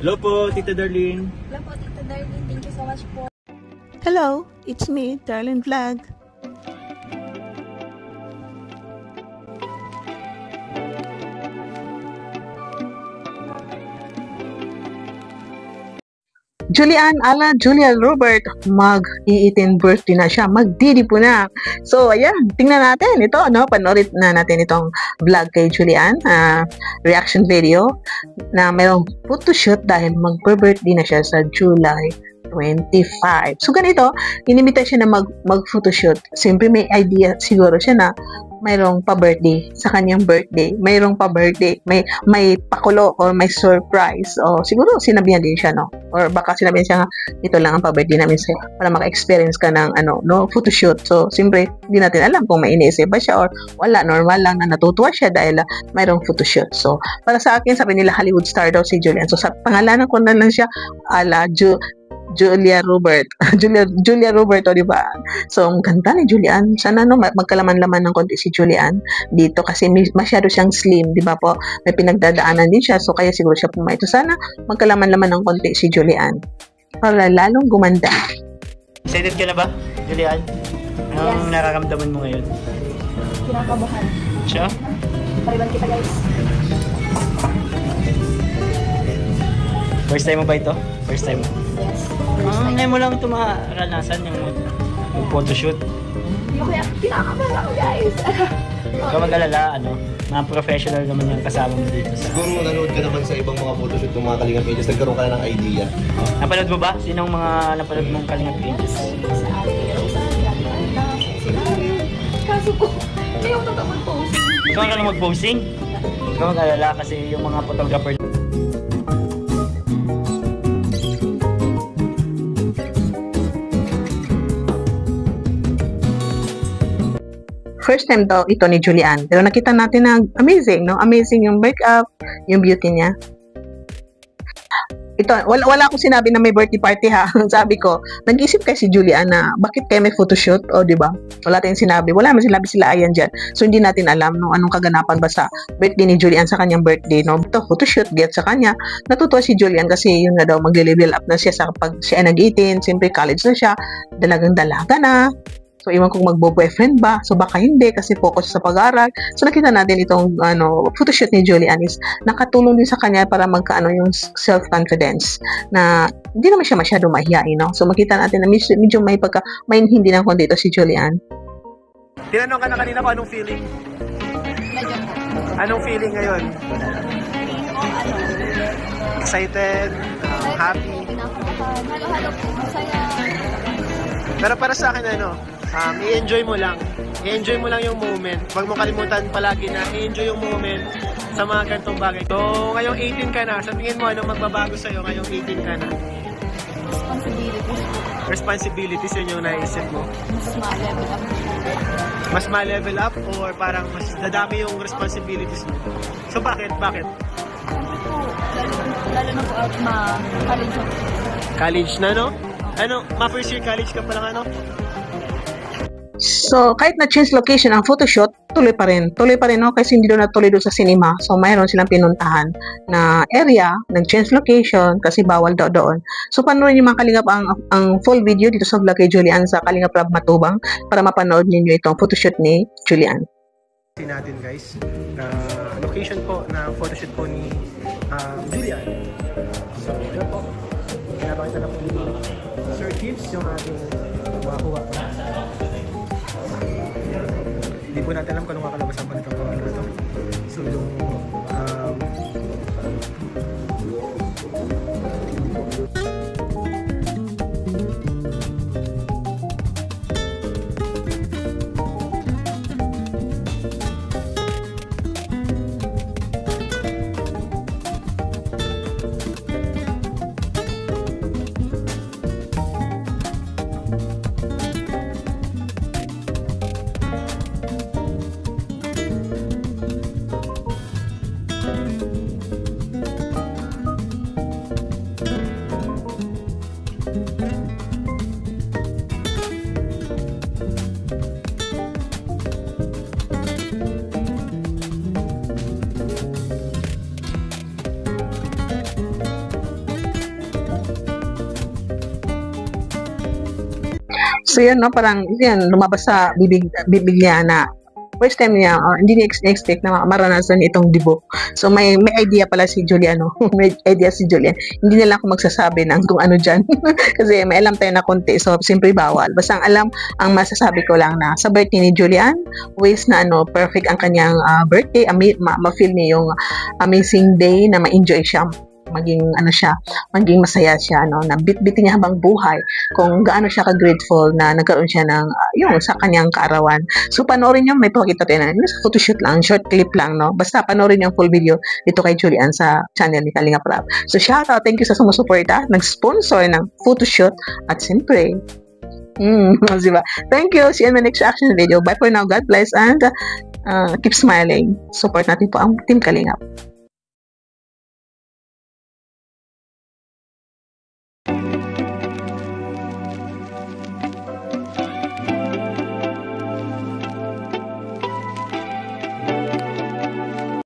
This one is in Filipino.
Hello po, Tita Darlene. Hello po, Tita Darlene. Thank you so much po. Hello, it's me, Darlene Vlog. Julian ala Julia Robert, mag-18 birthday na siya, magdidi po na. So, ayan, tingnan natin ito, no? Panoorin na natin itong vlog kay Julian, reaction video, na mayroong photoshoot dahil mag-birthday na siya sa July 25. So, ganito, inimita siya na mag-photoshoot. Siyempre, may idea siguro siya na mayroong pa-birthday sa kanyang birthday. Mayroong pa-birthday. May pakulo or may surprise. O, siguro, sinabihan din siya, no? Or baka sinabihan siya nga, ito lang ang pa-birthday namin sa'yo para maka-experience ka ng, photoshoot. So, siyempre, hindi natin alam kung may iniisip ba siya or wala, normal lang na natutuwa siya dahil mayroong photoshoot. So, para sa akin, sabi nila Hollywood star daw si Julian. So, sa pangalanan ko na lang siya, ala Julia Robert. Julia Robert, di ba? So, ang ganda ni Julian. Sana magkalaman-laman ng konti si Julian dito kasi masyado siyang slim, di ba po? May pinagdadaanan din siya, so kaya siguro siya pumayto. Sana magkalaman-laman ng konti si Julian para lalong gumanda. Excited ka na ba, Julian? Anong nararamdaman mo ngayon? Kinakabahan. Siya? Pariban kita, guys. First time mo ba ito? First time mo? Yes. Ngayon mo lang ito maranasan yung photoshoot. Hindi ko kaya kinakabahan ako, guys. Ikaw mag-alala, mga professional naman yung kasama mo dito. Siguro nanood ka naman sa ibang mga photoshoot ng mga Kalingap Pages, nagkaroon ka na ng idea. Napanood mo ba? Sinong mga napanood mong Kalingap Pages? Sa atin, kaso po, hindi ako mag-posing. Ikaw ka lang mag-posing? Ikaw mag-alala kasi yung mga photographer. First time daw ito ni Julian. Pero nakita natin na amazing, no? Amazing yung makeup, yung beauty niya. Ito, wala akong sinabi na may birthday party ha. Sabi ko, nag-isip kasi si Julian na bakit kayo may photoshoot? O, di ba? Wala tayong sinabi. Wala naman sinabi sila ayan dyan. So, hindi natin alam no, anong kaganapan ba sa birthday ni Julian sa kanyang birthday. No? Ito, photoshoot, get sa kanya. Natutuwa si Julian kasi yun na daw, mag-level up na siya sa pag siya nag-18. Siyempre, college na siya. Dalagang dalaga na. So, iwan kung magbo-boyfriend ba. So, baka hindi kasi focus sa pag-aaral. So, nakita natin itong photoshoot ni Julian is nakatulong din sa kanya para yung self-confidence na hindi naman siya masyado mahihain, no? So, makita natin na medyo may hindi ng konti ito si Julian. Tinanong ka na kanina kung anong feeling? Medyo po. Anong feeling ngayon? Feeling ko, Excited? Happy? Halo-halo po. Masaya. Pero para sa akin, i-enjoy mo lang. I-enjoy mo lang yung moment. Huwag mo kalimutan palagi na i-enjoy yung moment sa mga ganitong bagay. So, ngayong 18 ka na, sa tingin mo, anong magbabago sa'yo ngayong 18 ka na? Responsibilities po. Responsibilities yun yung naisip mo. Mas ma-level up. Mas ma-level up or parang mas dadami yung responsibilities mo? So, bakit? Bakit? Siyempre po, lalo na po at ma-college ako. College na, no? Ma-first year college ka pa lang, So, kahit na-change location ang photoshoot, tuloy pa rin. Tuloy pa rin, no? Kasi hindi doon natuloy doon sa cinema. So, mayroon silang pinuntahan na area, nag-change location, kasi bawal daw doon. So, panoorin niyo mga Kalingap ang full video dito sa vlog kay Julian sa Kalingap Rab Matubang para mapanood niyo itong photoshoot ni Julian. Natin guys, na location po na photoshoot po ni Julian. So, yun po. Pinapakita na po ni Sir Gibbs yung ating makuha po. Hindi po natin alam kung anong kakalabasan pa nitong gawa na ito. So, yung So yun, no, parang yan, lumabas sa bibig niya na first time niya, hindi niya expect na maranasan itong dibo. So may idea pala si Julian, no? May idea si Julian. Hindi na lang ako magsasabi ng kung ano dyan. Kasi may alam tayo na konti, so siyempre bawal. Basta ang masasabi ko lang na sa birthday ni Julian, ways na perfect ang kanyang birthday, ma-feel niya yung amazing day na ma-enjoy siya. Maging masaya siya, na bit-bitin niya habang buhay kung gaano siya ka-grateful na nagkaroon siya ng yung sa kanyang kaarawan. So panoorin niyo, may pakita tayo na photoshoot lang, short clip lang, no? Basta panoorin niyo ang full video dito kay Julian sa channel ni Kalinga Prab. So shout out, thank you sa sumusuporta, nag-sponsor ng photoshoot at siyempre diba? Thank you. See you in my next reaction video. Bye for now. God bless and keep smiling. Support natin po ang Team Kalingap.